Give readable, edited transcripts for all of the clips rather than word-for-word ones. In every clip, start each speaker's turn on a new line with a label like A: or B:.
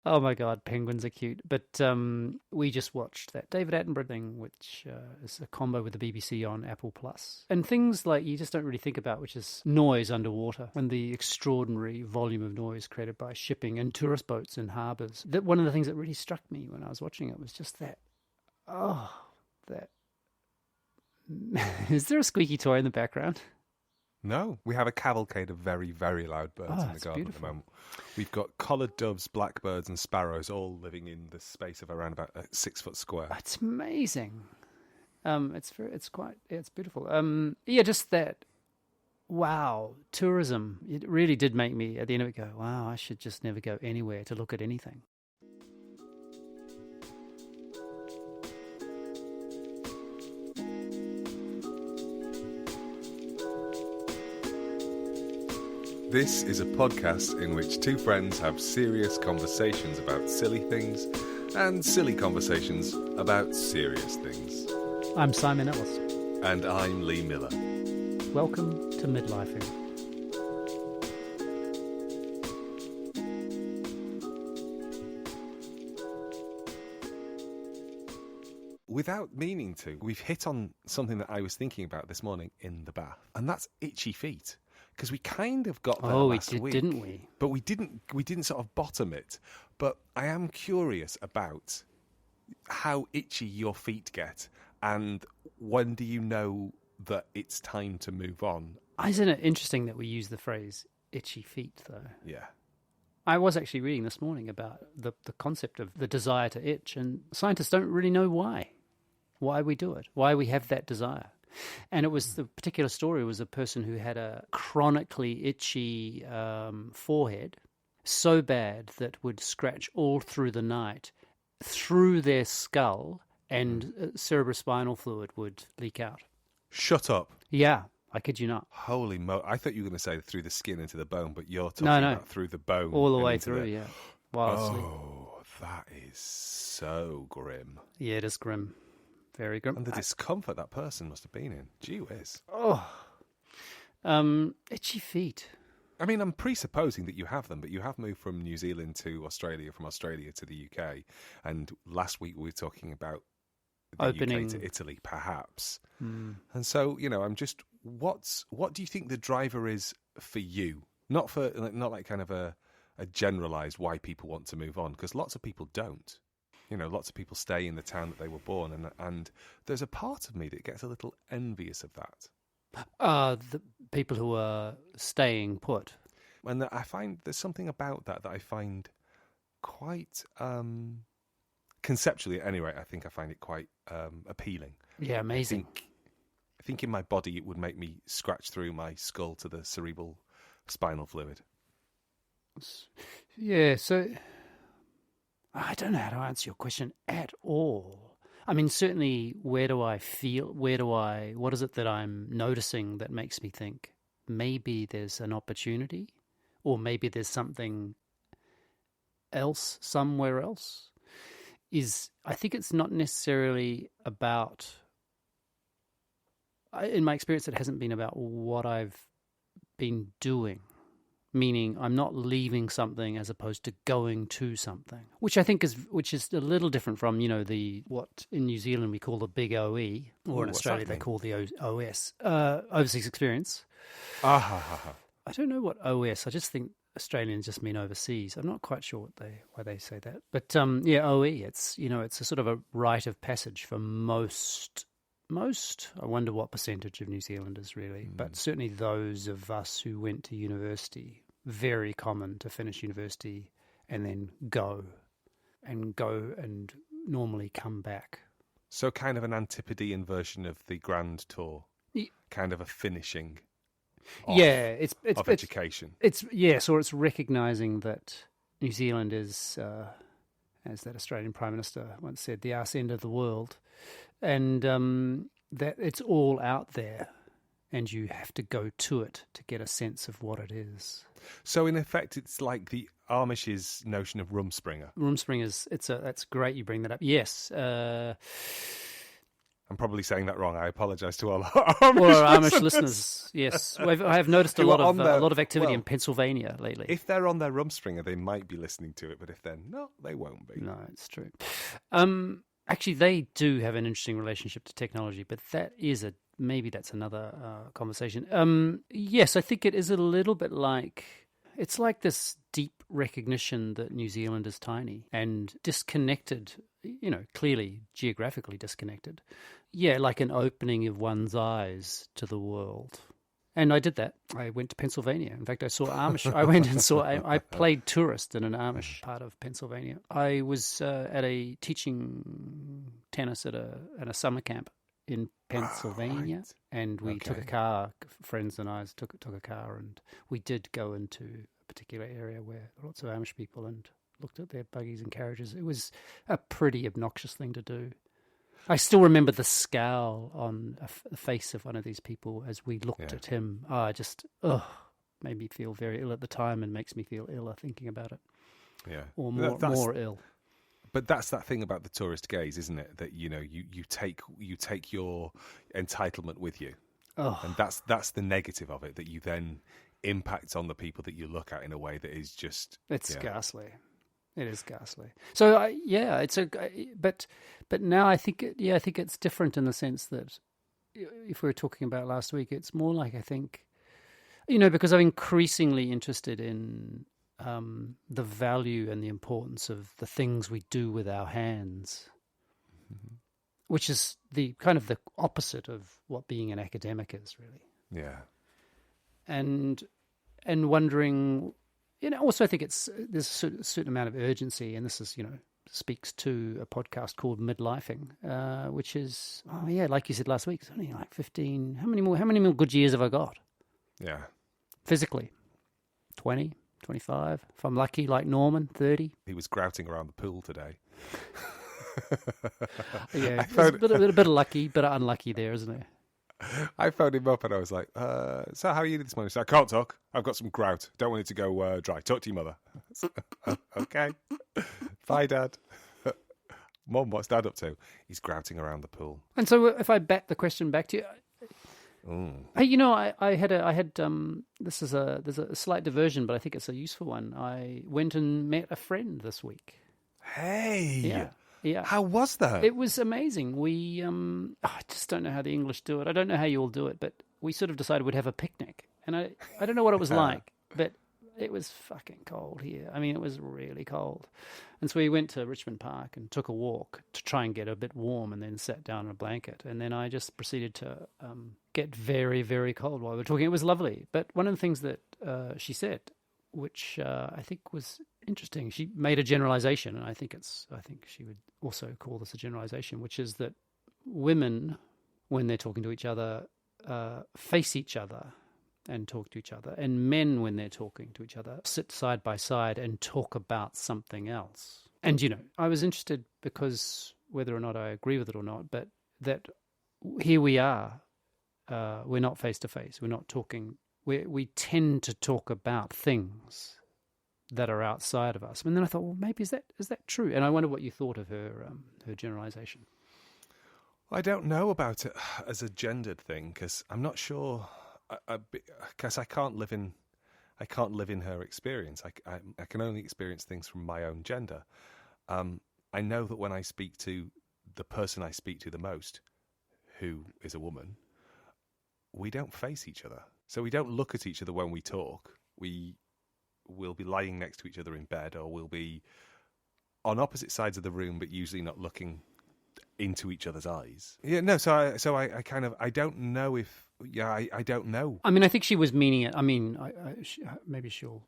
A: Oh my God, penguins are cute. But we just watched that David Attenborough thing, which is a combo with the BBC on Apple Plus. And things like you just don't really think about, which is noise underwater and the extraordinary volume of noise created by shipping and tourist boats in harbours. That one of the things that really struck me when I was watching it was just that, oh, that. Is there a squeaky toy in the background?
B: No, we have a cavalcade of very, very loud birds in the
A: It's
B: garden
A: beautiful.
B: at the moment. We've got collared doves, blackbirds, and sparrows all living in the space of around about a 6 foot square.
A: It's amazing. It's beautiful. Yeah, just that. Wow, tourism. It really did make me at the end of it go, wow, I should just never go anywhere to look at anything.
B: This is a podcast in which two friends have serious conversations about silly things and silly conversations about serious things.
A: I'm Simon Ellis.
B: And I'm Lee Miller.
A: Welcome to Midlifing.
B: Without meaning to, we've hit on something that I was thinking about this morning in the bath, and that's itchy feet. Because we kind of got there last week,
A: didn't we?
B: But we didn't sort of bottom it. But I am curious about how itchy your feet get, and when do you know that it's time to move on?
A: Isn't it interesting that we use the phrase itchy feet, though?
B: Yeah.
A: I was actually reading this morning about the concept of the desire to itch, and scientists don't really know why we do it, why we have that desire. And it was the particular story was a person who had a chronically itchy forehead, so bad that would scratch all through the night, through their skull, and cerebrospinal fluid would leak out.
B: Shut up.
A: Yeah, I kid you not.
B: Holy mo! I thought you were going to say through the skin into the bone, but you're talking
A: No.
B: about through the bone.
A: All the
B: and
A: way
B: into
A: through, yeah. While asleep.
B: Oh, that is so grim.
A: Yeah, it is grim. Very grim.
B: And the discomfort that person must have been in. Gee whiz.
A: Oh. Itchy feet.
B: I mean, I'm presupposing that you have them, but you have moved from New Zealand to Australia, from Australia to the UK. And last week we were talking about the
A: Opening.
B: UK to Italy, perhaps.
A: Mm.
B: And so, I'm just, what do you think the driver is for you? Not like kind of a generalised why people want to move on, because lots of people don't. Lots of people stay in the town that they were born, and there's a part of me that gets a little envious of that.
A: The people who are staying put.
B: And I find there's something about that I find quite, conceptually anyway, I think I find it quite appealing.
A: Yeah, amazing.
B: I think in my body it would make me scratch through my skull to the cerebral spinal fluid.
A: Yeah, so I don't know how to answer your question at all. I mean, certainly, where do I feel? What is it that I'm noticing that makes me think maybe there's an opportunity, or maybe there's something else somewhere else? I think it's not necessarily about, in my experience, it hasn't been about what I've been doing. Meaning I'm not leaving something as opposed to going to something, which I think is a little different from, what in New Zealand we call the big OE, or in Australia they call the OS, overseas experience.
B: I
A: don't know what OS, I just think Australians just mean overseas. I'm not quite sure why they say that. But OE, it's a sort of a rite of passage for most, I wonder what percentage of New Zealanders really, but certainly those of us who went to university, very common to finish university and then go and normally come back.
B: So kind of an Antipodean version of the Grand Tour, kind of a finishing of education.
A: It's recognising that New Zealand is, as that Australian Prime Minister once said, the arse end of the world. And that it's all out there, and you have to go to it to get a sense of what it is.
B: So in effect, it's like the Amish's notion of Rumspringa.
A: Rumspringa that's great. You bring that up. Yes,
B: I'm probably saying that wrong. I apologise to all our
A: Amish listeners. Yes, I have noticed a
B: Who
A: lot
B: are
A: of
B: on their-
A: a lot of activity
B: well,
A: in Pennsylvania lately.
B: If they're on their Rumspringer, they might be listening to it, but if they're not, they won't be.
A: No, it's true. Actually, they do have an interesting relationship to technology, but maybe that's another conversation. Yes, I think it is a little bit like, it's like this deep recognition that New Zealand is tiny and disconnected, clearly geographically disconnected. Yeah, like an opening of one's eyes to the world. And I did that. I went to Pennsylvania. In fact, I saw Amish. I played tourist in an Amish part of Pennsylvania. I was teaching tennis at a summer camp in Pennsylvania,
B: right.
A: And we took a car. Friends and I took a car, and we did go into a particular area where lots of Amish people and looked at their buggies and carriages. It was a pretty obnoxious thing to do. I still remember the scowl on the face of one of these people as we looked at him. Made me feel very ill at the time, and makes me feel iller thinking about it.
B: Yeah,
A: or more ill.
B: But that's that thing about the tourist gaze, isn't it? That you take your entitlement with you, and that's the negative of it. That you then impact on the people that you look at in a way that is just
A: ghastly. It is ghastly. So but now I think it's different in the sense that if we were talking about last week, it's more like, I think, because I'm increasingly interested in the value and the importance of the things we do with our hands, which is the kind of the opposite of what being an academic is, really.
B: Yeah.
A: And wondering. Also I think there's a certain amount of urgency, and this is, speaks to a podcast called Midlifing, which is, like you said last week, it's only like 15. How many more good years have I got?
B: Yeah.
A: Physically, 20, 25. If I'm lucky, like Norman, 30.
B: He was grouting around the pool today.
A: Yeah, a bit of lucky, bit of unlucky there, isn't there?
B: I phoned him up and I was like, so how are you this morning? He said, I can't talk. I've got some grout. Don't want it to go dry. Talk to your mother. Okay. Bye, Dad. Mum, what's Dad up to? He's grouting around the pool.
A: And so if I bat the question back to you, hey, I had there's a slight diversion, but I think it's a useful one. I went and met a friend this week.
B: Hey.
A: Yeah.
B: How was that?
A: It was amazing. We, I just don't know how the English do it. I don't know how you all do it, but we sort of decided we'd have a picnic. And I don't know what it was like, but it was fucking cold here. I mean, it was really cold. And so we went to Richmond Park and took a walk to try and get a bit warm, and then sat down in a blanket. And then I just proceeded to get very, very cold while we were talking. It was lovely. But one of the things that she said, which I think was interesting, she made a generalization, and I think she would also call this a generalization, which is that women, when they're talking to each other, face each other and talk to each other, and men, when they're talking to each other, sit side by side and talk about something else. And I was interested because, whether or not I agree with it or not, but that here we are, we're not face to face, we're not talking. We tend to talk about things that are outside of us. And then I thought, well, maybe is that true? And I wonder what you thought of her generalization.
B: I don't know about it as a gendered thing, because I'm not sure. Because I can't live in her experience. I can only experience things from my own gender. I know that when I speak to the person I speak to the most, who is a woman, we don't face each other. So we don't look at each other when we talk. We will be lying next to each other in bed, or we'll be on opposite sides of the room, but usually not looking into each other's eyes. Yeah, no. So I kind of, I don't know if. Yeah, I don't know.
A: I mean, I think she was meaning it. I mean, maybe she'll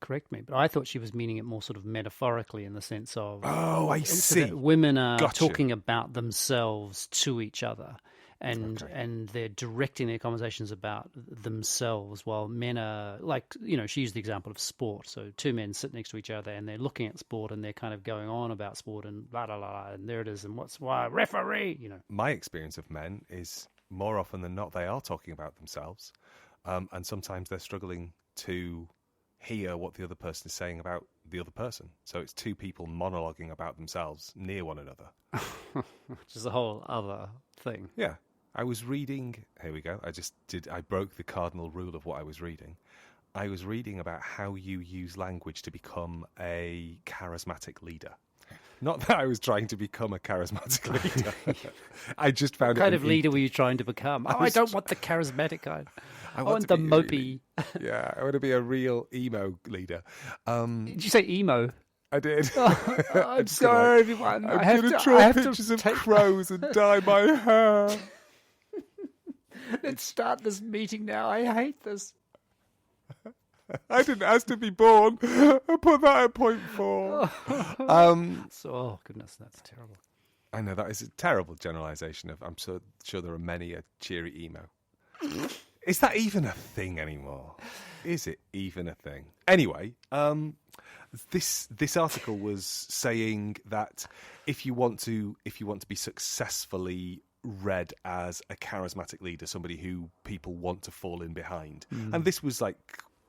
A: correct me, but I thought she was meaning it more sort of metaphorically, in the sense of,
B: I see.
A: That women are
B: Gotcha.
A: talking about themselves to each other. And they're directing their conversations about themselves, while men are, like, she used the example of sport. So two men sit next to each other and they're looking at sport, and they're kind of going on about sport and blah, blah, blah, and there it is, and what's why, referee,
B: My experience of men is, more often than not, they are talking about themselves. And sometimes they're struggling to hear what the other person is saying about the other person. So it's two people monologuing about themselves near one another.
A: Which is a whole other thing.
B: Yeah. I was reading, here we go, I broke the cardinal rule of what I was reading. I was reading about how you use language to become a charismatic leader. Not that I was trying to become a charismatic leader. I just found
A: What kind of leader were you trying to become? I don't want the charismatic kind. I want the mopey.
B: Yeah, I want to be a real emo leader.
A: Did you say emo?
B: I did.
A: I'm sorry, everyone.
B: I'm going to draw pictures of crows and dye my hair.
A: Let's start this meeting now. I hate this.
B: I didn't ask to be born. I put that at point 4.
A: Oh, goodness, that's terrible.
B: I know, that is a terrible generalisation of, I'm so sure there are many a cheery emo. Is that even a thing anymore? Is it even a thing? Anyway, this article was saying that if you want to be successfully read as a charismatic leader, somebody who people want to fall in behind, and this was like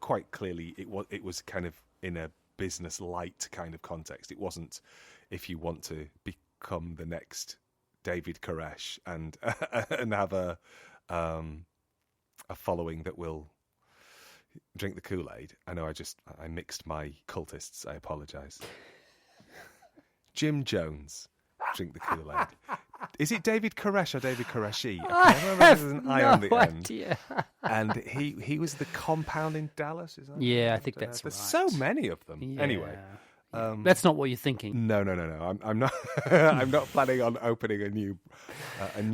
B: quite clearly it was kind of in a business light kind of context. It wasn't if you want to become the next David Koresh and have a following that will drink the Kool-Aid. I know I mixed my cultists. I apologise. Jim Jones, drink the Kool-Aid. Is it David Koresh or David Koreshi? I can't remember. There's an I on the
A: idea.
B: End. And he was the compound in Dallas, is that?
A: Yeah, I think that's
B: There's
A: right.
B: so many of them.
A: Yeah.
B: Anyway.
A: That's not what you're thinking.
B: No. I'm not. I'm not planning on opening a new.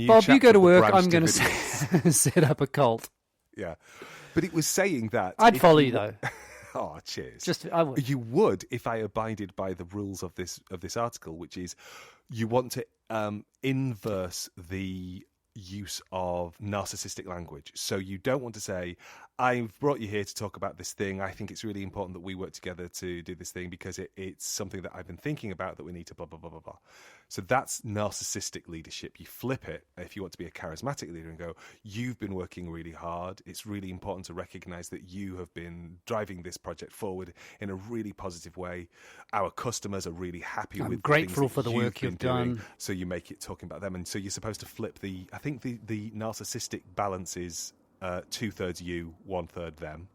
A: Bob, you go to work.
B: Branch
A: I'm going to
B: Davidians.
A: set up a cult.
B: Yeah, but it was saying that
A: I'd follow you though.
B: Oh, cheers!
A: I would.
B: You would if I abided by the rules of this article, which is you want to inverse the use of narcissistic language. So you don't want to say, I've brought you here to talk about this thing. I think it's really important that we work together to do this thing because it's something that I've been thinking about that we need to blah, blah, blah, blah, blah. So that's narcissistic leadership. You flip it if you want to be a charismatic leader and go, you've been working really hard. It's really important to recognize that you have been driving this project forward in a really positive way. Our customers are really happy with
A: grateful
B: the things
A: for the work you've done.
B: So you make it talking about them. And so you're supposed to flip I think the narcissistic balance is 2/3 you, 1/3 them.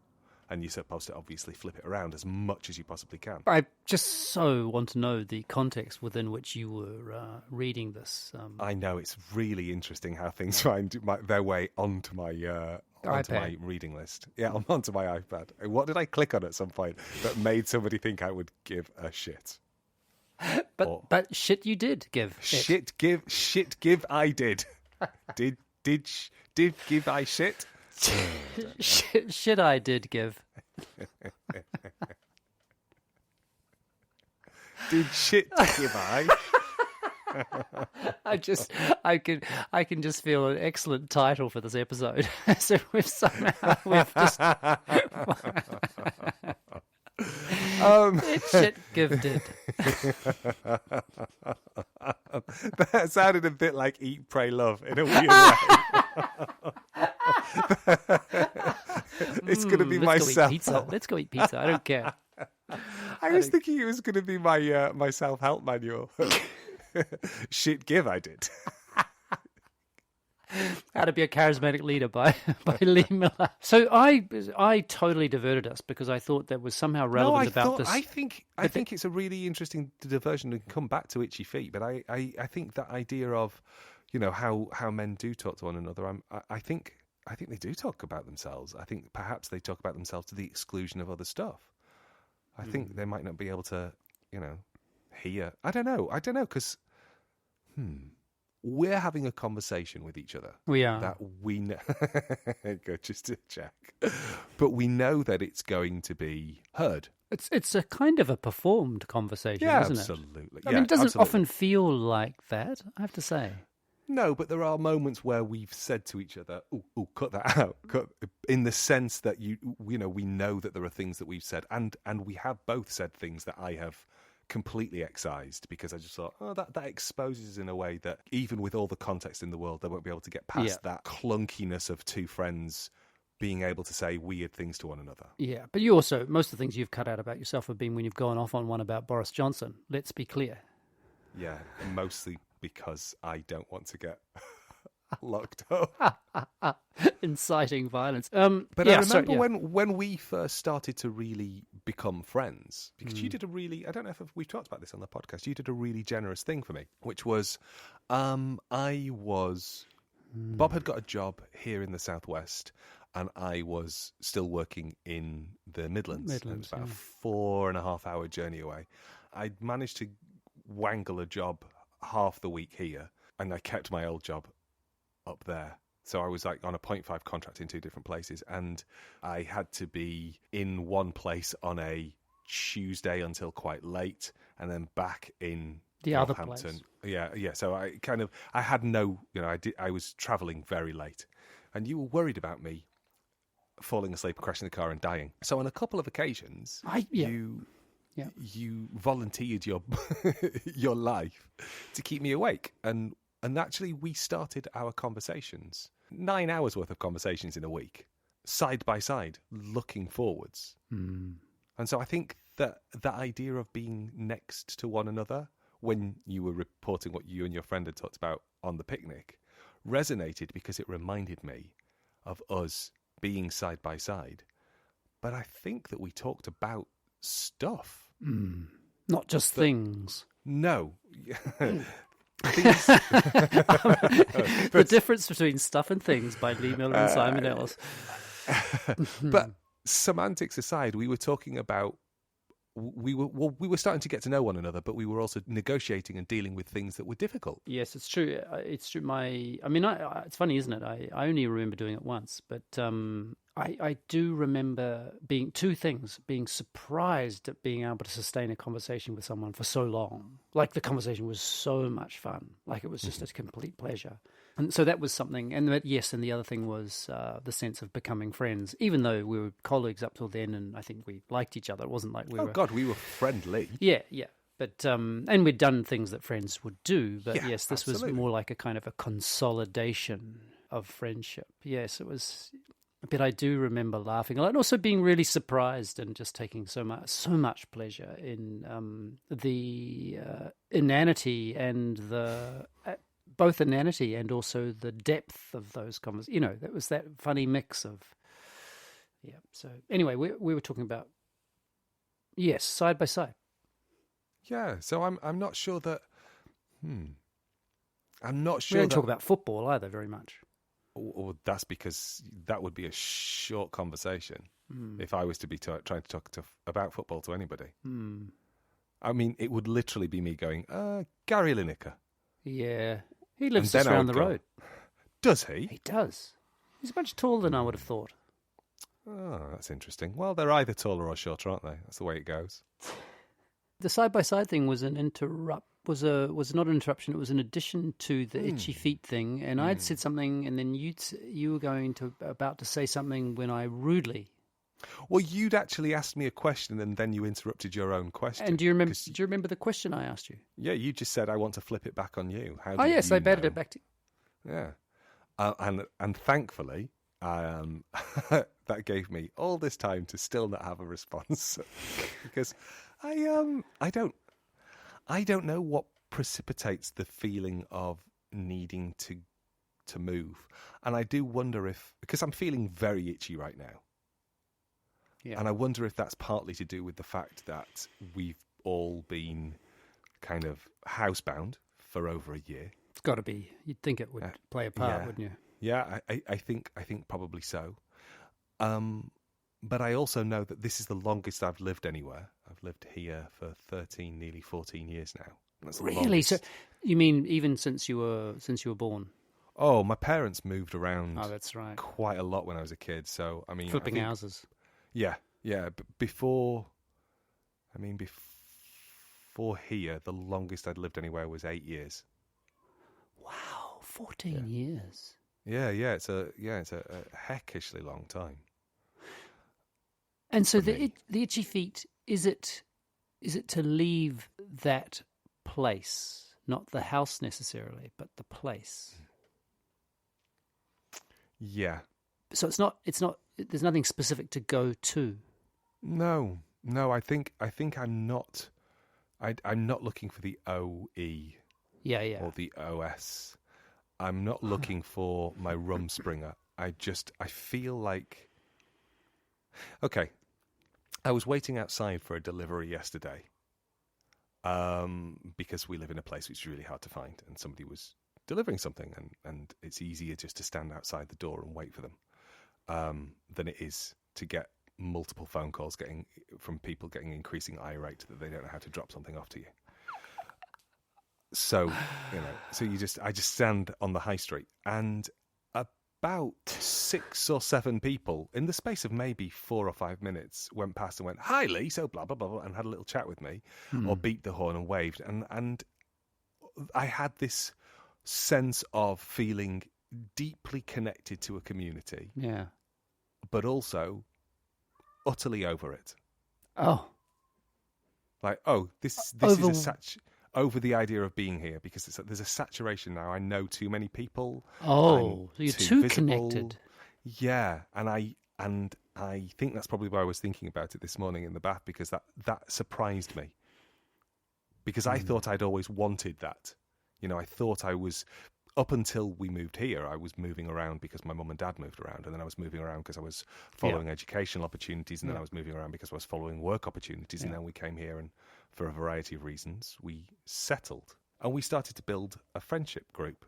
B: And you're supposed to obviously flip it around as much as you possibly can.
A: I just so want to know the context within which you were reading this.
B: I know, it's really interesting how things find their way onto my reading list. Yeah, onto my iPad. What did I click on at some point that made somebody think I would give a shit?
A: But shit you did give.
B: Shit give I did. did give I shit?
A: Shit I did give.
B: Did shit give I?
A: I can just feel an excellent title for this episode. So we've just shit give did.
B: That sounded a bit like Eat, Pray, Love in a weird way. It's going to be myself.
A: Let's go eat pizza. I don't care.
B: I was thinking it was going to be my self-help manual. Shit give I did.
A: How to Be a Charismatic Leader by Lee Miller. So I totally diverted us because I thought that was somehow relevant about this.
B: I think it's a really interesting diversion to come back to Itchy Feet, but I think that idea of, how men do talk to one another, I think they do talk about themselves. I think perhaps they talk about themselves to the exclusion of other stuff. I think they might not be able to, hear. I don't know, because we're having a conversation with each other.
A: We are.
B: That we know. Go just to check. But we know that it's going to be heard.
A: It's a kind of a performed conversation, isn't
B: absolutely.
A: it? I mean, it doesn't often feel like that, I have to say.
B: No, but there are moments where we've said to each other, "Oh, cut that out," in the sense that we know that there are things that we've said, and we have both said things that I have completely excised because I just thought, that exposes in a way that even with all the context in the world, they won't be able to get past that clunkiness of two friends being able to say weird things to one another.
A: Yeah, but you also, most of the things you've cut out about yourself have been when you've gone off on one about Boris Johnson. Let's be clear.
B: Yeah, mostly because I don't want to get locked up.
A: Inciting violence.
B: But
A: yeah,
B: I remember
A: yeah.
B: when we first started to really become friends, because you did a really, I don't know if we've talked about this on the podcast, you did a really generous thing for me, which was Bob had got a job here in the Southwest, and I was still working in the Midlands. It was about a 4.5 hour journey away. I'd managed to wangle a job half the week here, and I kept my old job up there. So I was like on a 0.5 contract in 2 different places, and I had to be in one place on a Tuesday until quite late, and then back in
A: the other
B: Northampton.
A: place.
B: Yeah. So I had no, I was travelling very late, and you were worried about me falling asleep, crashing the car, and dying. So on a couple of occasions, you volunteered your your life to keep me awake, and actually we started our conversations, 9 hours worth of conversations in a week, side by side, looking forwards. And so I think that idea of being next to one another when you were reporting what you and your friend had talked about on the picnic resonated, because it reminded me of us being side by side. But I think that we talked about stuff.
A: Not just things.
B: No.
A: Things... The difference between stuff and things by Lee Miller and Simon Ellis.
B: But semantics aside, we were talking about, we were starting to get to know one another, but we were also negotiating and dealing with things that were difficult.
A: Yes, it's true. It's true. It's funny, isn't it? I only remember doing it once, but I do remember being surprised at being able to sustain a conversation with someone for so long. Like, the conversation was so much fun. Like, it was just a complete pleasure. And so that was something. And the other thing was the sense of becoming friends, even though we were colleagues up till then, and I think we liked each other. It wasn't like we were...
B: Oh, God, we were friendly.
A: Yeah. But and we'd done things that friends would do. But yes, this
B: absolutely.
A: was more like a kind of a consolidation of friendship. Yes, it was... But I do remember laughing a lot, and also being really surprised and just taking so much pleasure in the inanity and the both inanity and also the depth of those conversations. That was that funny mix of So anyway, we were talking about side by side.
B: Yeah, so I'm not sure that. I'm not sure.
A: We don't talk about football either very much.
B: Or that's because that would be a short conversation if I was to be trying to talk about football to anybody. I mean, it would literally be me going, Gary Lineker.
A: Yeah, he lives just around the road.
B: Does he?
A: He does. He's much taller than I would have thought.
B: Oh, that's interesting. Well, they're either taller or shorter, aren't they? That's the way it goes.
A: The side-by-side thing was was not an interruption. It was an addition to the itchy feet thing. And I'd said something, and then you were about to say something when I rudely.
B: Well, you'd actually asked me a question, and then you interrupted your own question.
A: And do you remember the question I asked you?
B: Yeah, you just said, "I want to flip it back on you."
A: Yes, I batted it back to you.
B: Yeah, and thankfully, that gave me all this time to still not have a response because I don't know what precipitates the feeling of needing to move, and I do wonder because I'm feeling very itchy right now. Yeah. And I wonder if that's partly to do with the fact that we've all been kind of housebound for over a year.
A: It's got to be. You'd think it would play a part, wouldn't you?
B: Yeah, I think probably so. But I also know that this is the longest I've lived anywhere. I've lived here for 13, nearly 14 years now. That's
A: really? So you mean even since you were born?
B: Oh, my parents moved around.
A: Oh, that's right.
B: Quite a lot when I was a kid. So I mean,
A: flipping houses.
B: Yeah. But before here, the longest I'd lived anywhere was 8 years.
A: Wow, 14 years.
B: Yeah. It's a heckishly long time.
A: And so the itchy feet, is it to leave that place, not the house necessarily, but the place?
B: Yeah.
A: So it's not there's nothing specific to go to.
B: No. I think I'm not. I'm not looking for the OE
A: Yeah.
B: or the OS. I'm not looking for my Rumspringer. I feel like. Okay, I was waiting outside for a delivery yesterday. Because we live in a place which is really hard to find, and somebody was delivering something, and it's easier just to stand outside the door and wait for them than it is to get multiple phone calls from people getting increasing irate that they don't know how to drop something off to you. So, I just stand on the high street, and about 6 or 7 people in the space of maybe 4 or 5 minutes went past and went, "Hi, Lee," so blah, blah, blah, blah, and had a little chat with me, or beat the horn and waved. And I had this sense of feeling deeply connected to a community.
A: Yeah.
B: But also utterly over it.
A: Oh.
B: Like, this is over the idea of being here, because there's a saturation now. I know too many people.
A: Oh, so you're too
B: visible.
A: connected.
B: Yeah, and I think that's probably why I was thinking about it this morning in the bath, because that surprised me. Because I thought I'd always wanted that. I thought I was, up until we moved here, I was moving around because my mum and dad moved around, and then I was moving around because I was following educational opportunities, and then I was moving around because I was following work opportunities, and then we came here, and for a variety of reasons, we settled. And we started to build a friendship group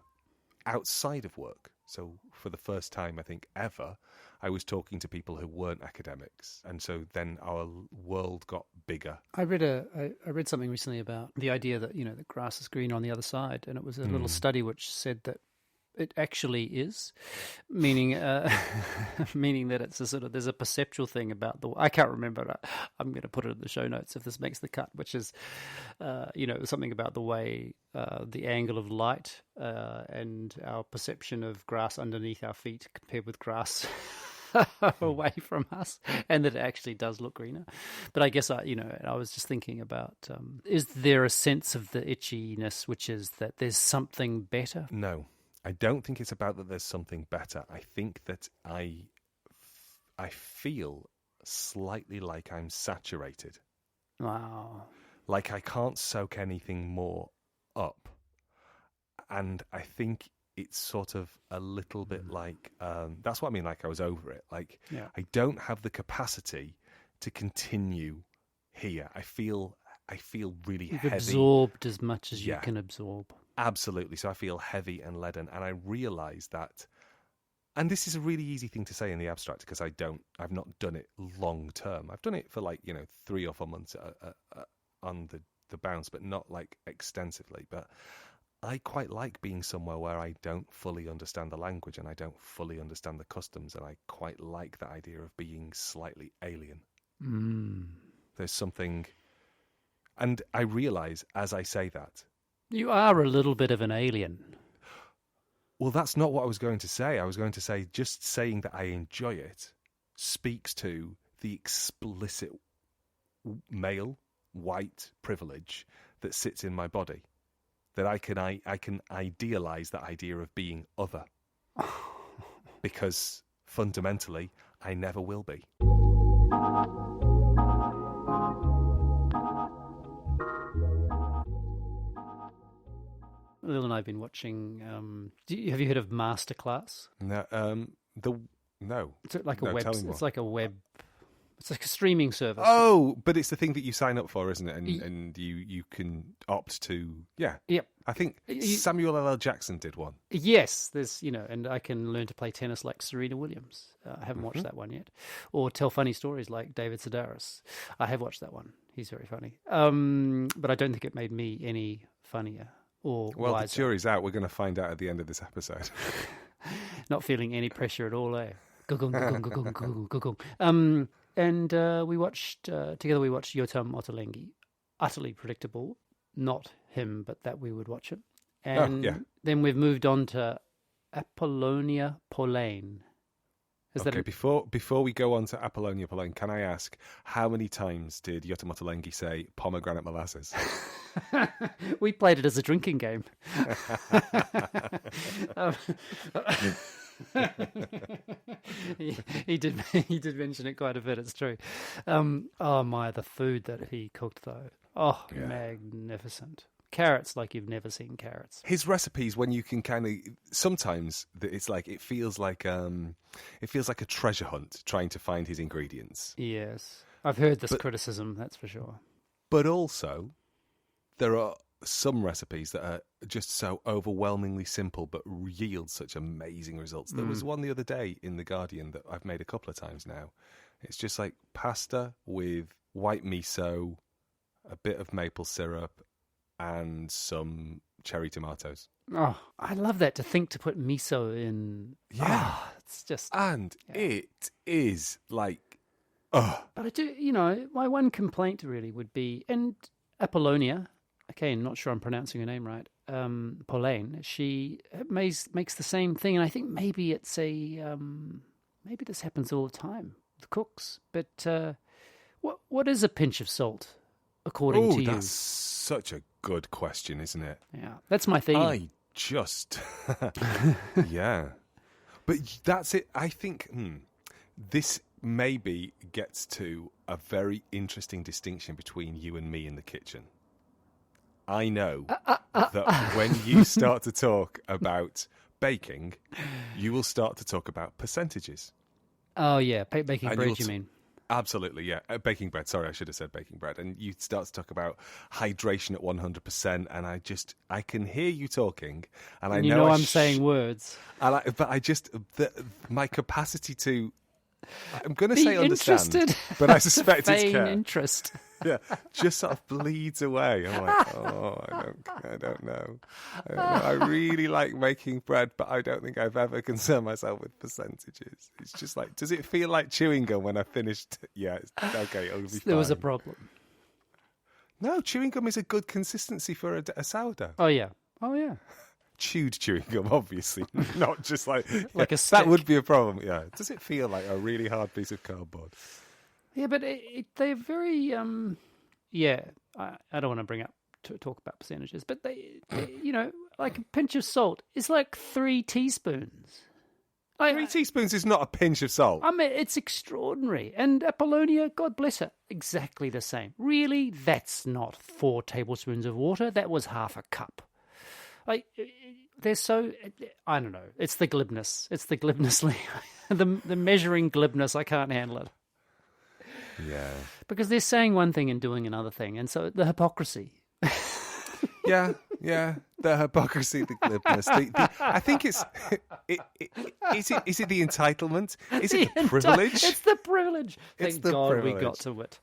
B: outside of work. So for the first time, I think, ever, I was talking to people who weren't academics. And so then our world got bigger.
A: I read something recently about the idea that, the grass is greener on the other side. And it was a little study which said that it actually is, meaning that it's a sort of, there's a perceptual thing about I can't remember. I'm going to put it in the show notes if this makes the cut, which is, something about the way the angle of light and our perception of grass underneath our feet compared with grass away from us, and that it actually does look greener. But I guess I was just thinking about, is there a sense of the itchiness, which is that there's something better?
B: No. I don't think it's about that there's something better. I think that I feel slightly like I'm saturated.
A: Wow.
B: Like I can't soak anything more up. And I think it's sort of a little bit like, that's what I mean, like I was over it. Like, I don't have the capacity to continue here. I feel really
A: You've
B: heavy.
A: Absorbed as much as you can absorb.
B: Absolutely. So I feel heavy and leaden, and I realise that, and this is a really easy thing to say in the abstract because I've not done it long term. I've done it for 3 or 4 months on the bounce, but not like extensively. But I quite like being somewhere where I don't fully understand the language and I don't fully understand the customs, and I quite like the idea of being slightly alien. There's something, and I realise as I say that,
A: you are a little bit of an alien.
B: Well, that's not what I was going to say. I was going to say just saying that I enjoy it speaks to the explicit male white privilege that sits in my body. That I can idealize that idea of being other. Because fundamentally, I never will be.
A: Lil and I have been watching. Have you heard of Masterclass?
B: No. No.
A: It's like a
B: no,
A: web. It's like a web. It's like a streaming service.
B: Oh, but it's the thing that you sign up for, isn't it? And you can opt to. Yeah.
A: Yep.
B: I think Samuel L. Jackson did one.
A: Yes, there's and I can learn to play tennis like Serena Williams. I haven't watched that one yet, or tell funny stories like David Sedaris. I have watched that one. He's very funny. But I don't think it made me any funnier. Well,
B: the jury's out. We're going to find out at the end of this episode.
A: Not feeling any pressure at all, eh? And we watched together. We watched Yotam Ottolenghi. Utterly predictable. Not him, but that we would watch it. And then we've moved on to Apollonia Polaine.
B: Before we go on to Apollonia Polaine, can I ask how many times did Yotam Ottolenghi say pomegranate molasses?
A: We played it as a drinking game. he did. He did mention it quite a bit. It's true. Oh my, the food that he cooked though. Oh,
B: Yeah.
A: magnificent. Carrots like you've never seen carrots.
B: His recipes, when you can kind of sometimes it's like it feels like a treasure hunt trying to find his ingredients.
A: Yes, I've heard this criticism. That's for sure.
B: But also, there are some recipes that are just so overwhelmingly simple but yield such amazing results. There was one the other day in The Guardian that I've made a couple of times now. It's just like pasta with white miso, a bit of maple syrup, and some cherry tomatoes.
A: Oh, I love that, to think to put miso in.
B: Yeah.
A: It's just...
B: And it is like,
A: But I do, my one complaint really would be, and Apollonia, okay, not sure I'm pronouncing her name right, Pauline, she makes the same thing, and I think maybe it's maybe this happens all the time with cooks, but what is a pinch of salt, according to you?
B: That's such a good question, isn't it?
A: Yeah, that's my theme.
B: I just, yeah. But that's it. I think this maybe gets to a very interesting distinction between you and me in the kitchen. I know that when you start to talk about baking, you will start to talk about percentages.
A: Oh, yeah, baking
B: And
A: bread, you mean?
B: Absolutely, yeah. Baking bread. Sorry, I should have said baking bread. And you start to talk about hydration at 100%, and I can hear you talking, and I know
A: I'm saying words.
B: My capacity to, I'm going to
A: Be
B: say understand,
A: interested.
B: but I suspect it's
A: Feign
B: care.
A: interest.
B: Yeah, just sort of bleeds away. I'm like, I don't know. I really like making bread, but I don't think I've ever concerned myself with percentages. It's just like, does it feel like chewing gum when I finished? Yeah, okay, it'll be fine.
A: There was a problem.
B: No, chewing gum is a good consistency for a sourdough.
A: Oh, yeah.
B: Chewed chewing gum, obviously, not just like
A: Like a
B: that
A: stick.
B: would be a problem. Yeah, does it feel like a really hard piece of cardboard?
A: Yeah, but they're very, I don't want to talk about percentages, but they like a pinch of salt is like 3 teaspoons.
B: 3 teaspoons is not a pinch of salt.
A: I mean, it's extraordinary. And Apollonia, God bless her, exactly the same. Really, that's not 4 tablespoons of water. That was half a cup. Like, they're so, I don't know. It's the glibness. It's the glibness, the measuring glibness. I can't handle it.
B: Yeah.
A: Because they're saying one thing and doing another thing. And so the hypocrisy.
B: Yeah. The hypocrisy, the glibness. I think it's... Is it the entitlement? Is it the privilege?
A: It's the privilege.
B: It's
A: Thank
B: the
A: God
B: privilege.
A: we got to it.